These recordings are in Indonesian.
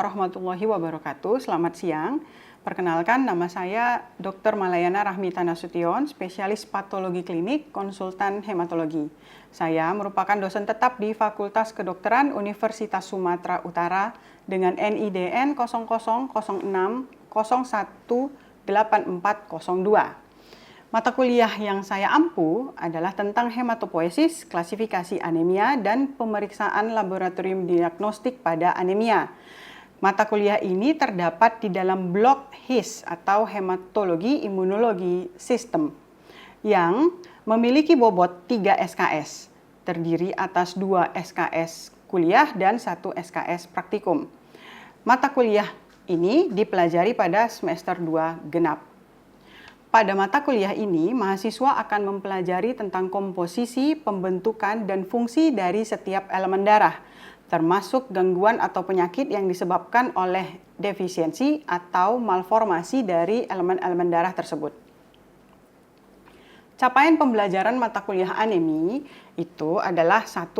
warahmatullahi wabarakatuh. Selamat siang. Perkenalkan, nama saya Dr. Malayana Rahmita Nasution, spesialis patologi klinik, konsultan hematologi. Saya merupakan dosen tetap di Fakultas Kedokteran Universitas Sumatera Utara dengan NIDN 0006018402. Mata kuliah yang saya ampu adalah tentang hematopoiesis, klasifikasi anemia, dan pemeriksaan laboratorium diagnostik pada anemia. Mata kuliah ini terdapat di dalam blok HIS atau Hematologi Imunologi Sistem yang memiliki bobot 3 SKS, terdiri atas 2 SKS kuliah dan 1 SKS praktikum. Mata kuliah ini dipelajari pada semester 2 genap. Pada mata kuliah ini, mahasiswa akan mempelajari tentang komposisi, pembentukan, dan fungsi dari setiap elemen darah, termasuk gangguan atau penyakit yang disebabkan oleh defisiensi atau malformasi dari elemen-elemen darah tersebut. Capaian pembelajaran mata kuliah anemi itu adalah 1.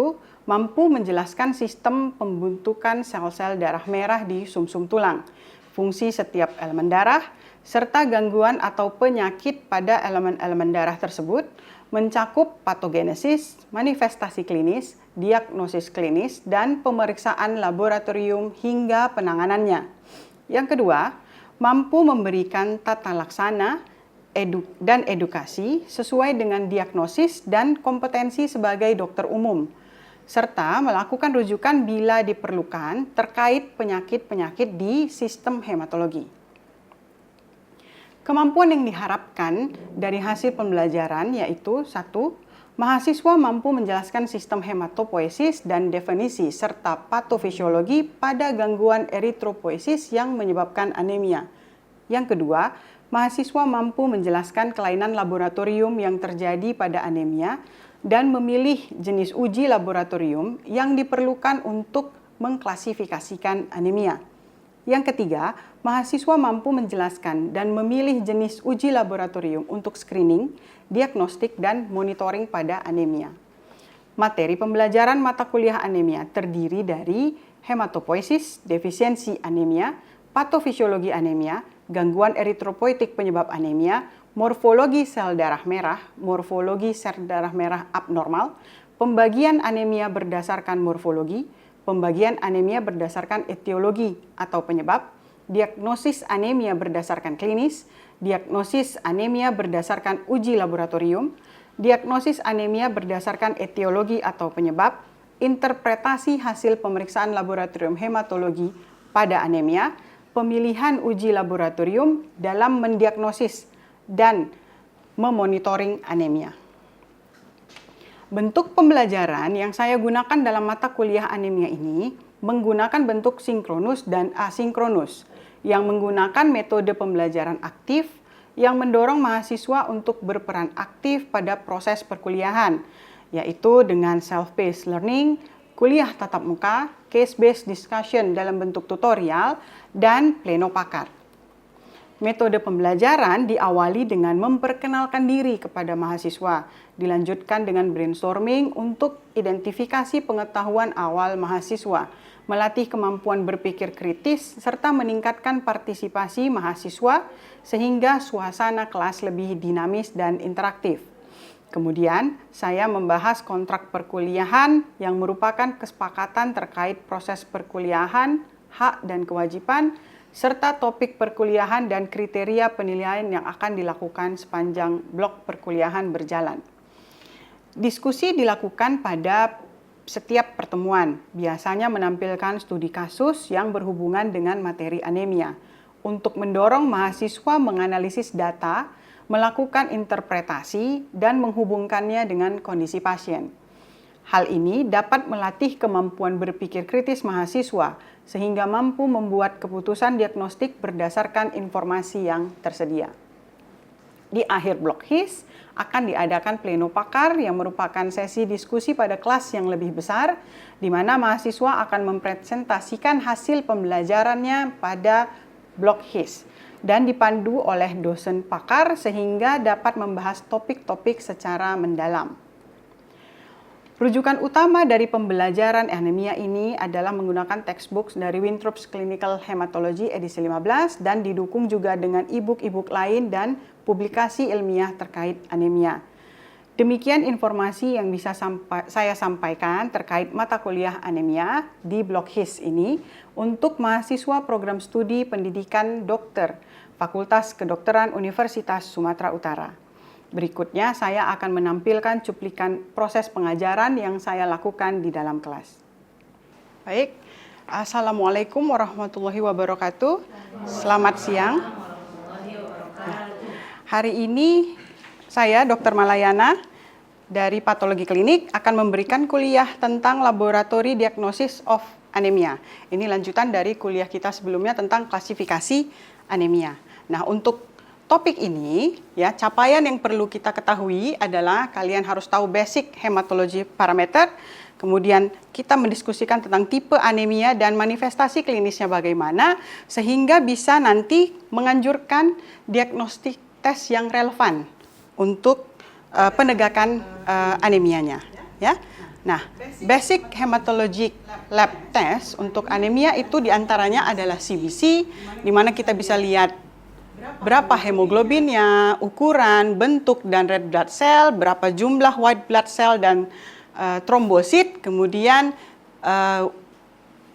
Mampu menjelaskan sistem pembentukan sel-sel darah merah di sumsum tulang, fungsi setiap elemen darah, serta gangguan atau penyakit pada elemen-elemen darah tersebut, mencakup patogenesis, manifestasi klinis, diagnosis klinis, dan pemeriksaan laboratorium hingga penanganannya. Yang kedua, mampu memberikan tata laksana dan edukasi sesuai dengan diagnosis dan kompetensi sebagai dokter umum, serta melakukan rujukan bila diperlukan terkait penyakit-penyakit di sistem hematologi. Kemampuan yang diharapkan dari hasil pembelajaran yaitu 1. Mahasiswa mampu menjelaskan sistem hematopoiesis dan definisi serta patofisiologi pada gangguan eritropoiesis yang menyebabkan anemia. Yang kedua, mahasiswa mampu menjelaskan kelainan laboratorium yang terjadi pada anemia dan memilih jenis uji laboratorium yang diperlukan untuk mengklasifikasikan anemia. Yang ketiga, mahasiswa mampu menjelaskan dan memilih jenis uji laboratorium untuk screening, diagnostik, dan monitoring pada anemia. Materi pembelajaran mata kuliah anemia terdiri dari hematopoiesis, defisiensi anemia, patofisiologi anemia, gangguan eritropoietik penyebab anemia, morfologi sel darah merah, morfologi sel darah merah abnormal, pembagian anemia berdasarkan morfologi, pembagian anemia berdasarkan etiologi atau penyebab, diagnosis anemia berdasarkan klinis, diagnosis anemia berdasarkan uji laboratorium, diagnosis anemia berdasarkan etiologi atau penyebab, interpretasi hasil pemeriksaan laboratorium hematologi pada anemia, pemilihan uji laboratorium dalam mendiagnosis dan memonitoring anemia. Bentuk pembelajaran yang saya gunakan dalam mata kuliah anemia ini menggunakan bentuk sinkronus dan asinkronus yang menggunakan metode pembelajaran aktif yang mendorong mahasiswa untuk berperan aktif pada proses perkuliahan, yaitu dengan self-paced learning, kuliah tatap muka, case-based discussion dalam bentuk tutorial, dan pleno pakar. Metode pembelajaran diawali dengan memperkenalkan diri kepada mahasiswa, dilanjutkan dengan brainstorming untuk identifikasi pengetahuan awal mahasiswa, melatih kemampuan berpikir kritis, serta meningkatkan partisipasi mahasiswa sehingga suasana kelas lebih dinamis dan interaktif. Kemudian, saya membahas kontrak perkuliahan yang merupakan kesepakatan terkait proses perkuliahan, hak dan kewajiban, serta topik perkuliahan dan kriteria penilaian yang akan dilakukan sepanjang blok perkuliahan berjalan. Diskusi dilakukan pada setiap pertemuan, biasanya menampilkan studi kasus yang berhubungan dengan materi anemia, untuk mendorong mahasiswa menganalisis data, melakukan interpretasi, dan menghubungkannya dengan kondisi pasien. Hal ini dapat melatih kemampuan berpikir kritis mahasiswa sehingga mampu membuat keputusan diagnostik berdasarkan informasi yang tersedia. Di akhir blok HIS akan diadakan pleno pakar yang merupakan sesi diskusi pada kelas yang lebih besar, di mana mahasiswa akan mempresentasikan hasil pembelajarannya pada blok HIS dan dipandu oleh dosen pakar sehingga dapat membahas topik-topik secara mendalam. Rujukan utama dari pembelajaran anemia ini adalah menggunakan textbooks dari Winthrop's Clinical Hematology edisi 15 dan didukung juga dengan e-book lain dan publikasi ilmiah terkait anemia. Demikian informasi yang bisa saya sampaikan terkait mata kuliah anemia di blog HIS ini untuk mahasiswa program studi pendidikan dokter Fakultas Kedokteran Universitas Sumatera Utara. Berikutnya saya akan menampilkan cuplikan proses pengajaran yang saya lakukan di dalam kelas. Baik, Assalamualaikum warahmatullahi wabarakatuh. Selamat siang. Hari ini saya, Dr. Malayana, dari Patologi Klinik akan memberikan kuliah tentang Laboratory Diagnosis of Anemia. Ini lanjutan dari kuliah kita sebelumnya tentang klasifikasi anemia. Nah, untuk topik ini, ya, capaian yang perlu kita ketahui adalah kalian harus tahu basic hematology parameter, kemudian kita mendiskusikan tentang tipe anemia dan manifestasi klinisnya bagaimana, sehingga bisa nanti menganjurkan diagnostik tes yang relevan untuk penegakan anemianya. Ya. Nah, basic hematologic lab test untuk anemia itu diantaranya adalah CBC, di mana kita bisa lihat berapa hemoglobinnya, ukuran, bentuk, dan red blood cell, berapa jumlah white blood cell dan trombosit, kemudian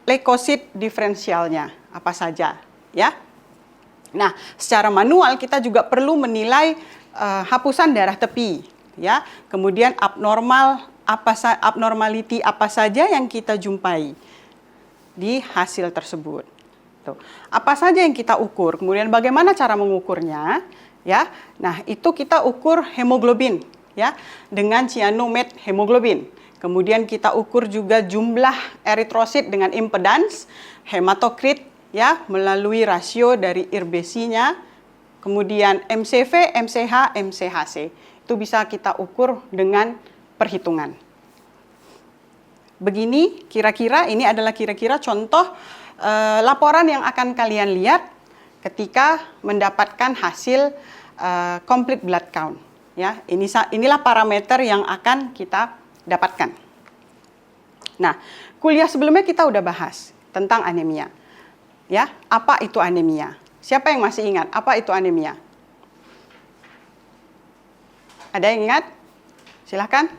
leukosit diferensialnya, apa saja. Ya. Nah, secara manual kita juga perlu menilai hapusan darah tepi, ya. Kemudian abnormality apa saja yang kita jumpai di hasil tersebut. Tuh. Apa saja yang kita ukur, kemudian bagaimana cara mengukurnya, ya. Nah, itu kita ukur hemoglobin, ya, dengan cyanomet hemoglobin. Kemudian kita ukur juga jumlah eritrosit dengan impedans, hematokrit, ya, melalui rasio dari IRBC-nya, kemudian MCV, MCH, MCHC. Itu bisa kita ukur dengan perhitungan. Begini kira-kira, ini adalah kira-kira contoh laporan yang akan kalian lihat ketika mendapatkan hasil complete blood count. Ya, inilah parameter yang akan kita dapatkan. Nah, kuliah sebelumnya kita udah bahas tentang anemia. Ya, apa itu anemia? Siapa yang masih ingat apa itu anemia? Ada yang ingat? Silahkan.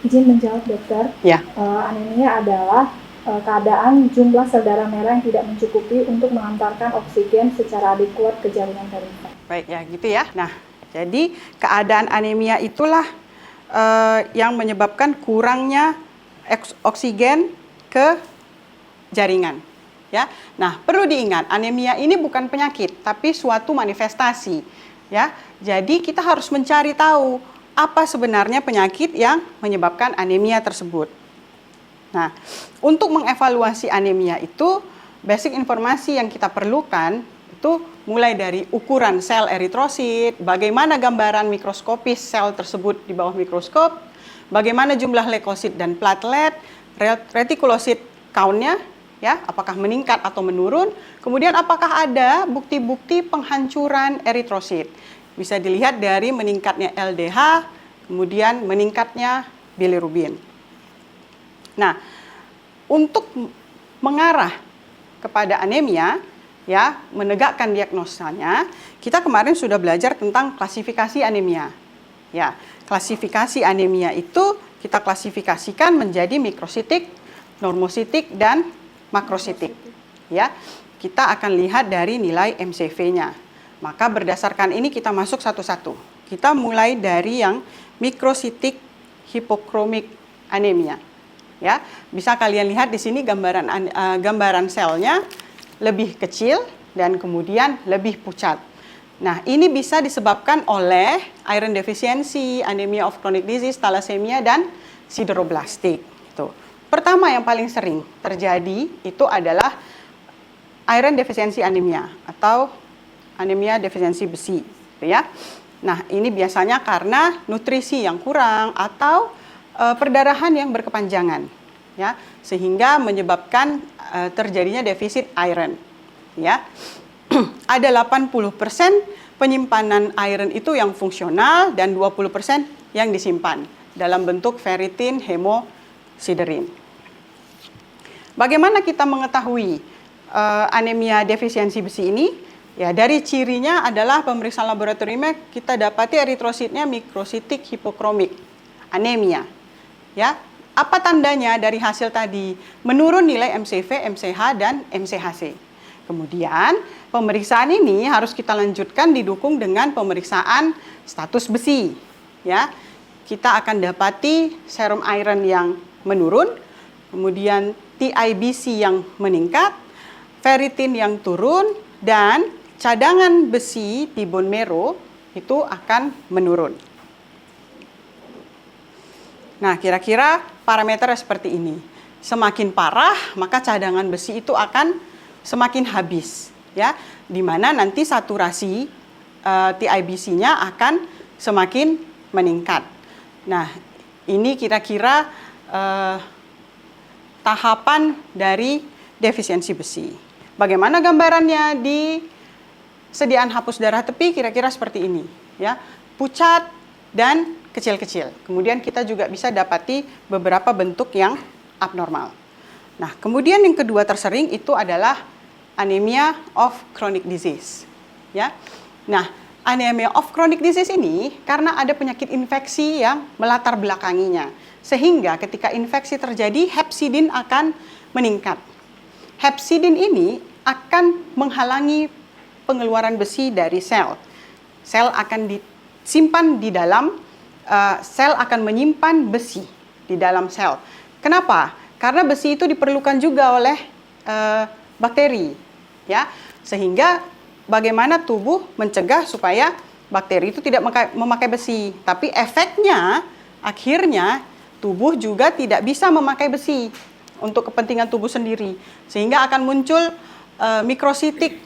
Izin menjawab, dokter. Ya. Anemia adalah keadaan jumlah sel darah merah yang tidak mencukupi untuk mengantarkan oksigen secara adekuat ke jaringan perifer. Baik ya, gitu ya. Nah, jadi keadaan anemia itulah yang menyebabkan kurangnya oksigen ke jaringan. Ya. Nah, perlu diingat, anemia ini bukan penyakit, tapi suatu manifestasi. Ya. Jadi kita harus mencari tahu apa sebenarnya penyakit yang menyebabkan anemia tersebut. Nah, untuk mengevaluasi anemia itu, basic informasi yang kita perlukan itu mulai dari ukuran sel eritrosit, bagaimana gambaran mikroskopis sel tersebut di bawah mikroskop, bagaimana jumlah leukosit dan platelet, retikulosit count-nya, ya, apakah meningkat atau menurun, kemudian apakah ada bukti-bukti penghancuran eritrosit. Bisa dilihat dari meningkatnya LDH, kemudian meningkatnya bilirubin. Nah, untuk mengarah kepada anemia, ya, menegakkan diagnosanya, kita kemarin sudah belajar tentang klasifikasi anemia. Ya, klasifikasi anemia itu kita klasifikasikan menjadi mikrositik, normositik, dan makrositik. Ya, kita akan lihat dari nilai MCV-nya. Maka berdasarkan ini kita masuk satu-satu. Kita mulai dari yang mikrositik hipokromik anemia. Ya, bisa kalian lihat di sini gambaran selnya lebih kecil dan kemudian lebih pucat. Nah, ini bisa disebabkan oleh iron deficiency, anemia of chronic disease, thalassemia, dan sideroblastik. Tuh. Pertama yang paling sering terjadi itu adalah iron deficiency anemia atau anemia defisiensi besi, gitu ya. Nah, ini biasanya karena nutrisi yang kurang atau perdarahan yang berkepanjangan, ya, sehingga menyebabkan terjadinya defisit iron, ya. Ada 80% penyimpanan iron itu yang fungsional dan 20% yang disimpan. dalam bentuk ferritin hemosiderin. Bagaimana kita mengetahui anemia defisiensi besi ini? Ya, dari cirinya adalah pemeriksaan laboratoriumnya kita dapati eritrositnya mikrositik hipokromik anemia. Ya, apa tandanya dari hasil tadi? Menurun nilai MCV, MCH dan MCHC. Kemudian pemeriksaan ini harus kita lanjutkan didukung dengan pemeriksaan status besi. Ya, kita akan dapati serum iron yang menurun, kemudian TIBC yang meningkat, ferritin yang turun, dan cadangan besi di bone marrow itu akan menurun. Nah, kira-kira parameternya seperti ini. Semakin parah, maka cadangan besi itu akan semakin habis, ya. Di mana nanti saturasi TIBC-nya akan semakin meningkat. Nah, ini kira-kira tahapan dari defisiensi besi. Bagaimana gambarannya di sediaan hapus darah tepi? Kira-kira seperti ini, ya. Pucat dan kecil-kecil. Kemudian kita juga bisa dapati beberapa bentuk yang abnormal. Nah, kemudian yang kedua tersering itu adalah anemia of chronic disease, ya. Nah, anemia of chronic disease ini karena ada penyakit infeksi yang melatar belakanginya. Sehingga ketika infeksi terjadi, hepsidin akan meningkat. Hepsidin ini akan menghalangi pengeluaran besi dari sel. Sel akan disimpan di dalam, sel akan menyimpan besi di dalam sel. Kenapa? Karena besi itu diperlukan juga oleh bakteri, ya. Sehingga bagaimana tubuh mencegah supaya bakteri itu tidak memakai besi. Tapi efeknya akhirnya tubuh juga tidak bisa memakai besi untuk kepentingan tubuh sendiri. Sehingga akan muncul mikrositik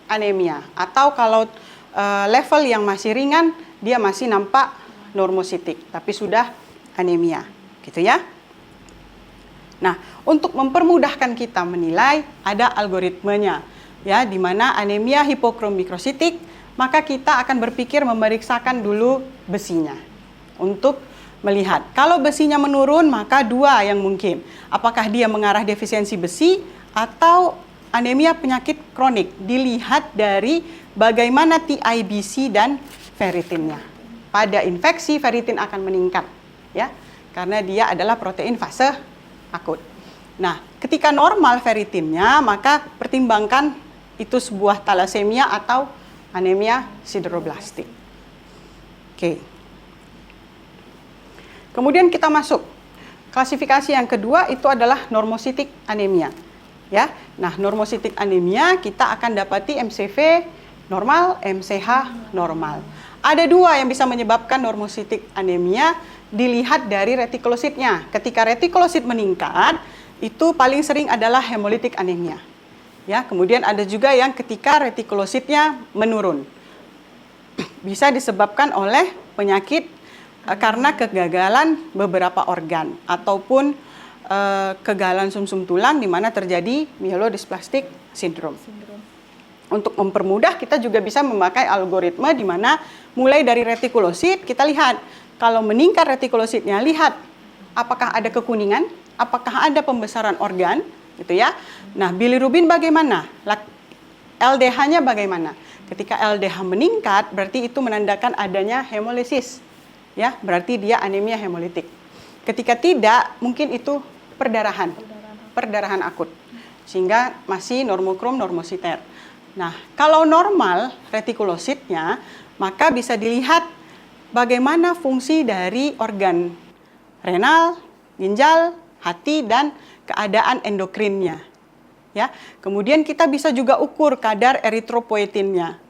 anemia. Atau kalau level yang masih ringan, dia masih nampak normositik, tapi sudah anemia. Gitu ya. Nah, untuk mempermudahkan kita menilai, ada algoritmenya. Ya, di mana anemia hipokrom mikrositik, maka kita akan berpikir memeriksakan dulu besinya. Untuk melihat, kalau besinya menurun, maka dua yang mungkin. Apakah dia mengarah defisiensi besi atau anemia penyakit kronik. Dilihat dari bagaimana TIBC dan ferritinnya. Pada infeksi, ferritin akan meningkat, ya, karena dia adalah protein fase akut. Nah, ketika normal ferritinnya, maka pertimbangkan itu sebuah talasemia atau anemia sideroblastik. Oke. Kemudian kita masuk klasifikasi yang kedua, itu adalah normositik anemia. Ya, nah normositik anemia kita akan dapati MCV normal, MCH normal. Ada dua yang bisa menyebabkan normositik anemia, dilihat dari retikulositnya. Ketika retikulosit meningkat, itu paling sering adalah hemolitik anemia. Ya, kemudian ada juga yang ketika retikulositnya menurun. Bisa disebabkan oleh penyakit karena kegagalan beberapa organ ataupun kegagalan sumsum tulang di mana terjadi myelodysplastic syndrome. Untuk mempermudah, kita juga bisa memakai algoritma di mana mulai dari retikulosit kita lihat kalau meningkat retikulositnya, lihat apakah ada kekuningan, apakah ada pembesaran organ, gitu ya. Nah, bilirubin bagaimana? LDH-nya bagaimana? Ketika LDH meningkat, berarti itu menandakan adanya hemolisis. Ya, berarti dia anemia hemolitik. Ketika tidak, mungkin itu perdarahan akut. Sehingga masih normokrom normositer. Nah, kalau normal retikulositnya, maka bisa dilihat bagaimana fungsi dari organ renal, ginjal, hati, dan keadaan endokrinnya. Ya, kemudian kita bisa juga ukur kadar eritropoietinnya.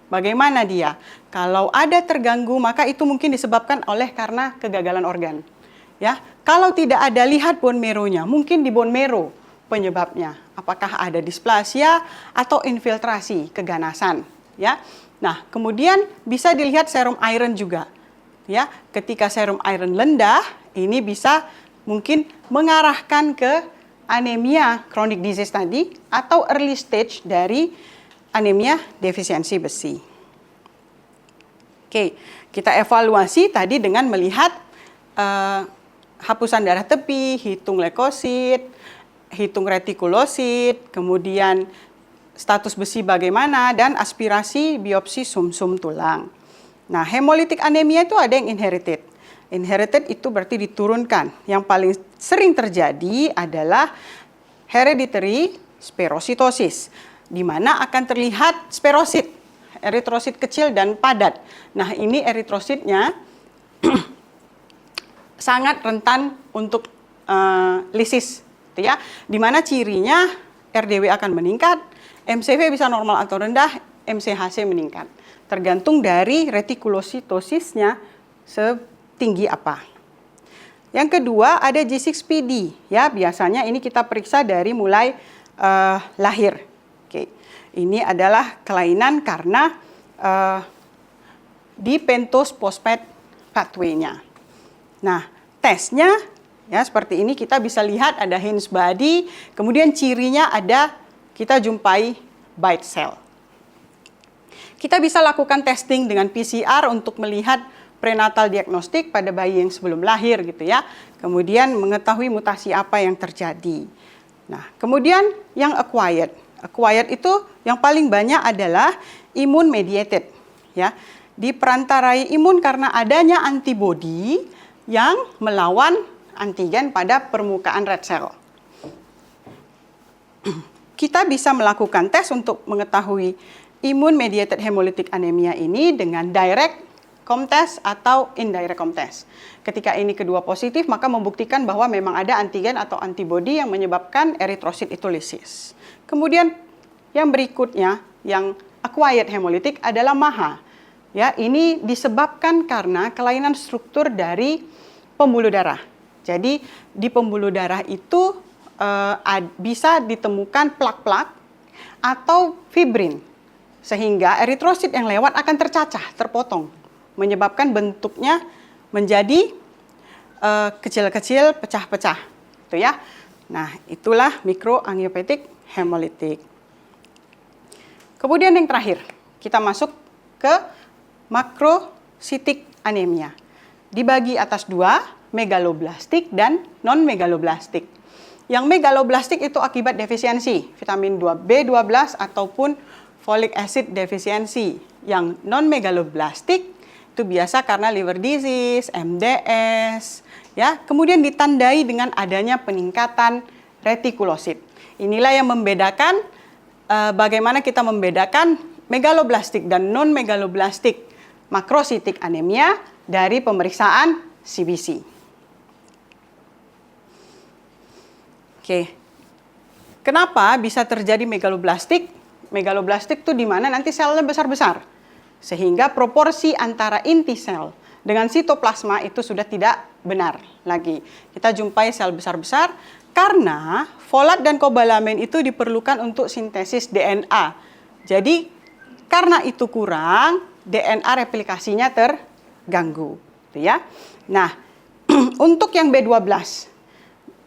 Bagaimana dia? Kalau ada terganggu, maka itu mungkin disebabkan karena kegagalan organ. Ya, kalau tidak ada, lihat bone marrow-nya. Mungkin di bone marrow penyebabnya. Apakah ada displasia atau infiltrasi keganasan? Ya. Nah, kemudian bisa dilihat serum iron juga. Ya, ketika serum iron rendah, ini bisa mungkin mengarahkan ke anemia chronic disease tadi atau early stage dari anemia defisiensi besi. Oke, kita evaluasi tadi dengan melihat hapusan darah tepi, hitung leukosit, hitung retikulosit, kemudian status besi bagaimana, dan aspirasi biopsi sumsum tulang. Nah, hemolitik anemia itu ada yang inherited. Inherited itu berarti diturunkan. Yang paling sering terjadi adalah hereditary spherositosis, di mana akan terlihat spherosit, eritrosit kecil dan padat. Nah, ini eritrositnya sangat rentan untuk lisis, gitu ya. Di mana cirinya RDW akan meningkat, MCV bisa normal atau rendah, MCHC meningkat. Tergantung dari retikulositosisnya setinggi apa. Yang kedua ada G6PD, ya biasanya ini kita periksa dari mulai lahir. Oke. Ini adalah kelainan karena di pentose phosphate pathway-nya. Nah, tesnya ya seperti ini, kita bisa lihat ada Heinz body, kemudian cirinya ada kita jumpai bite cell. Kita bisa lakukan testing dengan PCR untuk melihat prenatal diagnostik pada bayi yang sebelum lahir gitu ya. Kemudian mengetahui mutasi apa yang terjadi. Nah, kemudian yang acquired. Acquired itu yang paling banyak adalah immune mediated ya. Diperantarai imun karena adanya antibodi yang melawan antigen pada permukaan red cell. Kita bisa melakukan tes untuk mengetahui immune mediated hemolytic anemia ini dengan direct COMT atau indirect COMT. Ketika ini kedua positif, maka membuktikan bahwa memang ada antigen atau antibodi yang menyebabkan eritrosit itu lisis. Kemudian yang berikutnya, yang acquired hemolytic adalah MAHA. Ya, ini disebabkan karena kelainan struktur dari pembuluh darah. Jadi di pembuluh darah itu bisa ditemukan plak-plak atau fibrin. Sehingga eritrosit yang lewat akan tercacah, terpotong, menyebabkan bentuknya menjadi kecil-kecil, pecah-pecah, gitu ya. Nah, itulah mikroangiopatik hemolytik. Kemudian yang terakhir, kita masuk ke makrositik anemia. Dibagi atas dua, megaloblastik dan non-megaloblastik. Yang megaloblastik itu akibat defisiensi vitamin B12 ataupun folic acid defisiensi. Yang non-megaloblastik itu biasa karena liver disease, MDS, ya. Kemudian ditandai dengan adanya peningkatan retikulosit. Inilah yang membedakan bagaimana kita membedakan megaloblastik dan non-megaloblastik makrositik anemia dari pemeriksaan CBC. Oke. Kenapa bisa terjadi megaloblastik? Megaloblastik itu di mana nanti selnya besar-besar. Sehingga proporsi antara inti sel dengan sitoplasma itu sudah tidak benar lagi. Kita jumpai sel besar-besar karena folat dan kobalamin itu diperlukan untuk sintesis DNA. Jadi karena itu kurang, DNA replikasinya terganggu, gitu ya. Nah, untuk yang B12,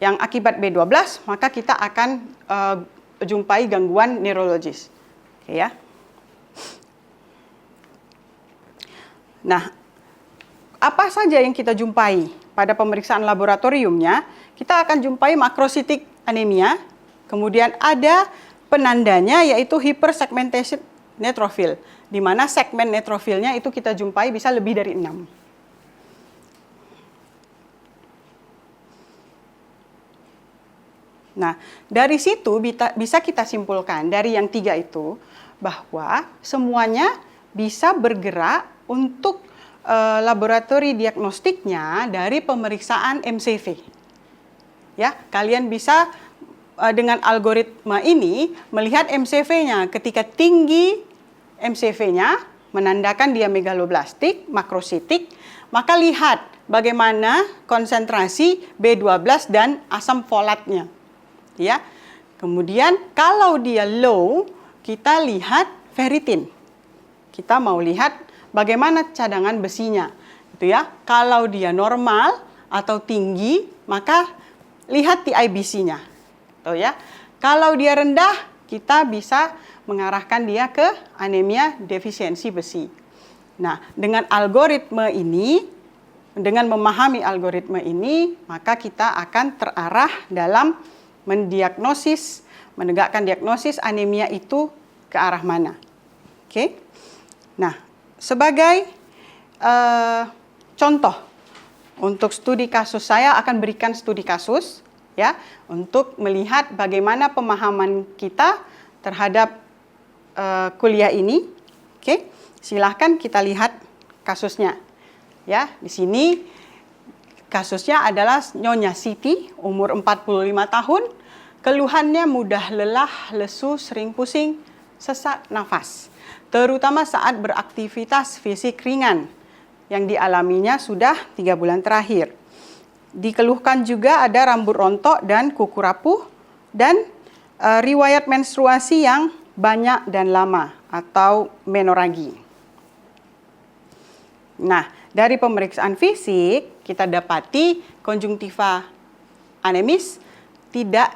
yang akibat B12, maka kita akan jumpai gangguan neurologis, oke ya. Nah, apa saja yang kita jumpai pada pemeriksaan laboratoriumnya? Kita akan jumpai makrositik anemia, kemudian ada penandanya yaitu hypersegmented neutrophil, di mana segmen neutrofilnya itu kita jumpai bisa lebih dari 6. Nah, dari situ bisa kita simpulkan dari yang 3 itu bahwa semuanya bisa bergerak untuk laboratori diagnostiknya dari pemeriksaan MCV. Ya, kalian bisa dengan algoritma ini melihat MCV-nya. Ketika tinggi MCV-nya menandakan dia megaloblastik, makrositik, maka lihat bagaimana konsentrasi B12 dan asam folatnya. Ya. Kemudian kalau dia low, kita lihat ferritin. Kita mau lihat bagaimana cadangan besinya, gitu ya. Kalau dia normal atau tinggi, maka lihat TIBC-nya, gitu ya. Kalau dia rendah, kita bisa mengarahkan dia ke anemia defisiensi besi. Nah, dengan algoritma ini dengan memahami algoritma ini, maka kita akan terarah dalam menegakkan diagnosis anemia itu ke arah mana. Oke. Nah, sebagai contoh untuk studi kasus, saya akan berikan studi kasus ya untuk melihat bagaimana pemahaman kita terhadap kuliah ini. Oke. Silahkan kita lihat kasusnya. Ya, di sini kasusnya adalah Nyonya Siti, umur 45 tahun, keluhannya mudah lelah, lesu, sering pusing, sesak nafas, terutama saat beraktivitas fisik ringan yang dialaminya sudah 3 bulan terakhir. Dikeluhkan juga ada rambut rontok dan kuku rapuh dan riwayat menstruasi yang banyak dan lama atau menoragi. Nah, dari pemeriksaan fisik kita dapati konjungtiva anemis, tidak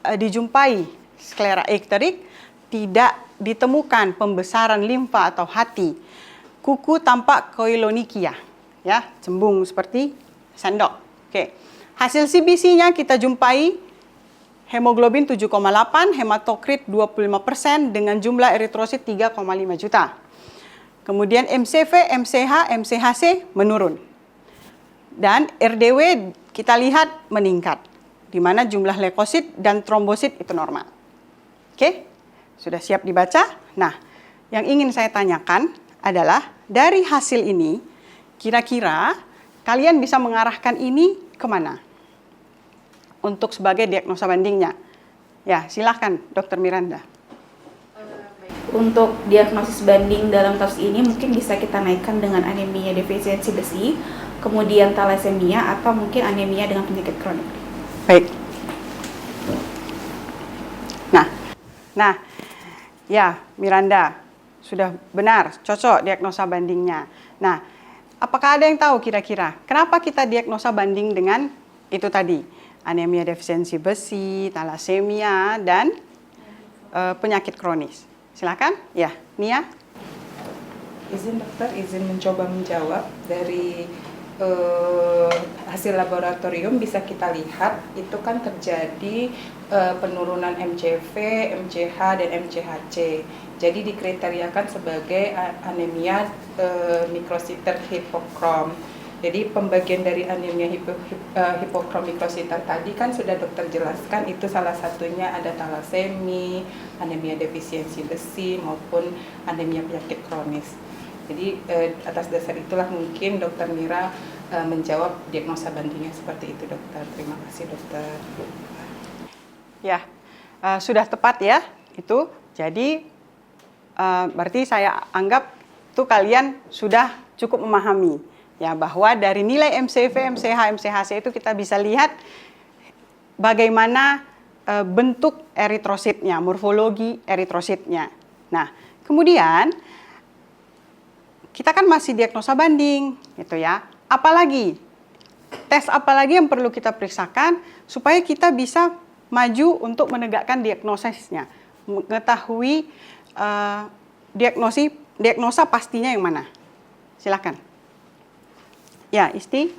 dijumpai sklera ekterik, tidak ditemukan pembesaran limfa atau hati. Kuku tampak koilonychia, ya, cembung seperti sendok. Oke. Hasil CBC-nya kita jumpai hemoglobin 7,8, hematokrit 25% dengan jumlah eritrosit 3,5 juta. Kemudian MCV, MCH, MCHC menurun. Dan RDW kita lihat meningkat, di mana jumlah leukosit dan trombosit itu normal. Oke, sudah siap dibaca? Nah, yang ingin saya tanyakan adalah dari hasil ini, kira-kira kalian bisa mengarahkan ini kemana? Untuk sebagai diagnosa bandingnya. Ya, silahkan Dr. Miranda. Untuk diagnosis banding dalam kasus ini mungkin bisa kita naikkan dengan anemia defisiensi besi, kemudian thalassemia, atau mungkin anemia dengan penyakit kronik. Baik. Nah, ya Miranda, sudah benar, cocok diagnosa bandingnya. Nah, apakah ada yang tahu kira-kira kenapa kita diagnosa banding dengan itu tadi? Anemia defisiensi besi, thalassemia, dan penyakit kronis. Silakan, ya, Nia. Izin dokter, izin mencoba menjawab. Dari hasil laboratorium bisa kita lihat itu kan terjadi penurunan MCV, MCH, dan MCHC. Jadi dikriteriakan sebagai anemia mikrositer hipokrom. Jadi pembagian dari anemia hipokrom mikrositer tadi kan sudah dokter jelaskan, itu salah satunya ada talasemi, anemia defisiensi besi, maupun anemia penyakit kronis. Jadi atas dasar itulah mungkin dokter Mira menjawab diagnosa bandingnya seperti itu dokter. Terima kasih dokter. Ya, sudah tepat ya itu. Jadi berarti saya anggap itu kalian sudah cukup memahami. Ya, bahwa dari nilai MCV, MCH, MCHC itu kita bisa lihat bagaimana bentuk eritrositnya, morfologi eritrositnya. Nah, kemudian kita kan masih diagnosa banding, gitu ya. Apalagi tes apalagi yang perlu kita periksakan supaya kita bisa maju untuk menegakkan diagnosisnya, mengetahui diagnosa pastinya yang mana. Silakan. Ya, Isti.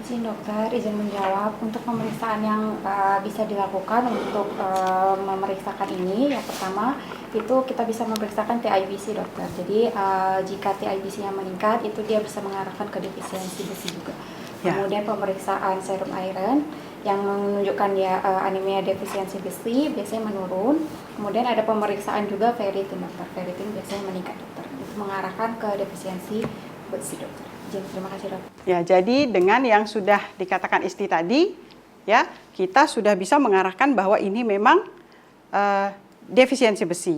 Izin dokter, izin menjawab. Untuk pemeriksaan yang bisa dilakukan untuk memeriksakan ini, yang pertama itu kita bisa memeriksakan TIBC dokter. Jadi jika TIBC-nya meningkat, itu dia bisa mengarahkan ke defisiensi besi juga. Ya. Kemudian pemeriksaan serum iron yang menunjukkan dia anemia defisiensi besi biasanya menurun. Kemudian ada pemeriksaan juga ferritin dokter. Ferritin biasanya meningkat dokter. Itu mengarahkan ke defisiensi besi dokter. Terima kasih dok. Ya, jadi dengan yang sudah dikatakan Isti tadi, ya kita sudah bisa mengarahkan bahwa ini memang defisiensi besi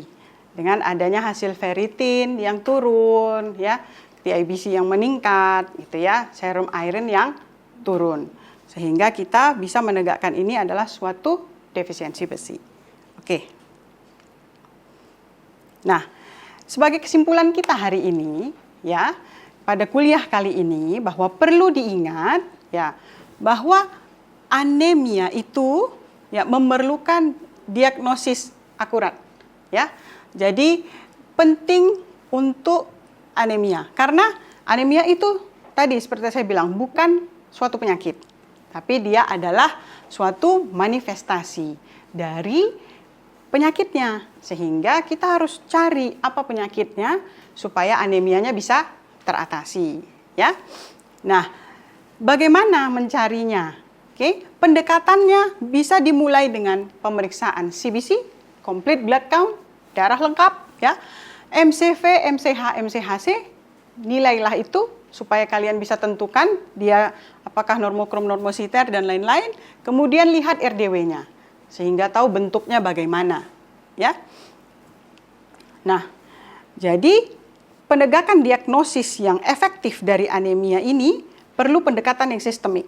dengan adanya hasil ferritin yang turun, ya TIBC yang meningkat, gitu ya, serum iron yang turun, sehingga kita bisa menegakkan ini adalah suatu defisiensi besi. Oke. Nah, sebagai kesimpulan kita hari ini, ya. Pada kuliah kali ini bahwa perlu diingat ya bahwa anemia itu ya memerlukan diagnosis akurat ya. Jadi penting untuk anemia karena anemia itu tadi seperti saya bilang, bukan suatu penyakit, tapi dia adalah suatu manifestasi dari penyakitnya. Sehingga kita harus cari apa penyakitnya supaya anemianya bisa teratasi, ya. Nah, bagaimana mencarinya? Oke, pendekatannya bisa dimulai dengan pemeriksaan CBC, complete blood count, darah lengkap, ya. MCV, MCH, MCHC, nilailah itu supaya kalian bisa tentukan dia apakah normokrom, normositer dan lain-lain. Kemudian lihat RDW-nya sehingga tahu bentuknya bagaimana, ya. Nah, jadi penegakan diagnosis yang efektif dari anemia ini perlu pendekatan yang sistemik.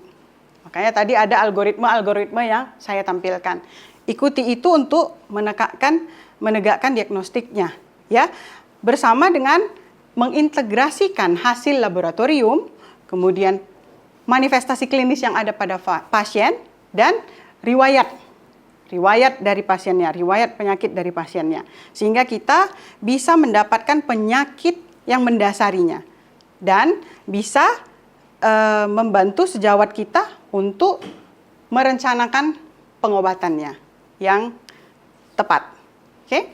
Makanya tadi ada algoritma-algoritma yang saya tampilkan. Ikuti itu untuk menegakkan diagnostiknya, ya. Bersama dengan mengintegrasikan hasil laboratorium, kemudian manifestasi klinis yang ada pada pasien dan riwayat dari pasiennya, riwayat penyakit dari pasiennya. Sehingga kita bisa mendapatkan penyakit yang mendasarinya dan bisa membantu sejawat kita untuk merencanakan pengobatannya yang tepat. Oke?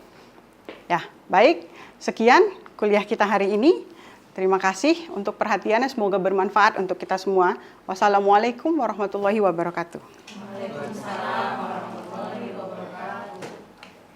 Ya, baik. Sekian kuliah kita hari ini. Terima kasih untuk perhatiannya. Semoga bermanfaat untuk kita semua. Wassalamualaikum warahmatullahi wabarakatuh. Waalaikumsalam.